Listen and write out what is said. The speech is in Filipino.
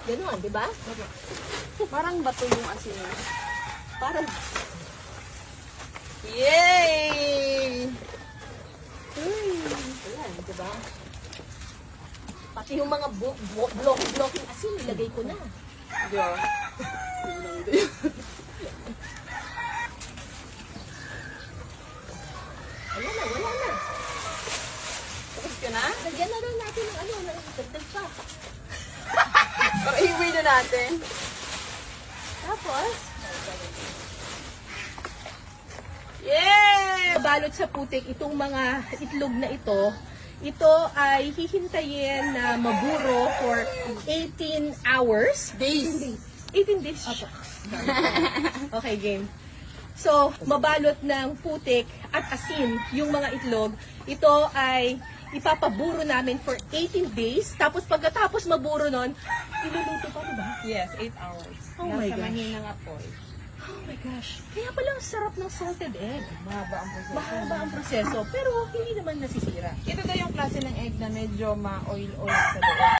Ganon, di ba? Parang bato yung asin niya. Parang, Yay! ayan, di ba? Pati yung mga blocking asin, nilagay ko na. Yeah. Wala na. Tapos ka na? Lagyan na lang natin ng ano, dagdag pa. Para iwi na natin. Tapos, Yay! balot sa putik itong mga itlog na ito ay hihintayin na maburo for 18 hours. Days. 18 days. Okay, game. So, mabalot ng putik at asin yung mga itlog. Ito ay ipapaburo namin for 18 days. Tapos pagkatapos maburo nun, iluluto pa, diba? Yes, 8 hours. Oh my Nasa gosh. mahinang apoy. Oh my gosh. Kaya pala ang sarap ng salted egg. Mahaba ang proseso. Mahaba ang proseso, pero hindi naman nasisira. Ito daw yung klase ng egg na medyo ma-oil-oil sa loob.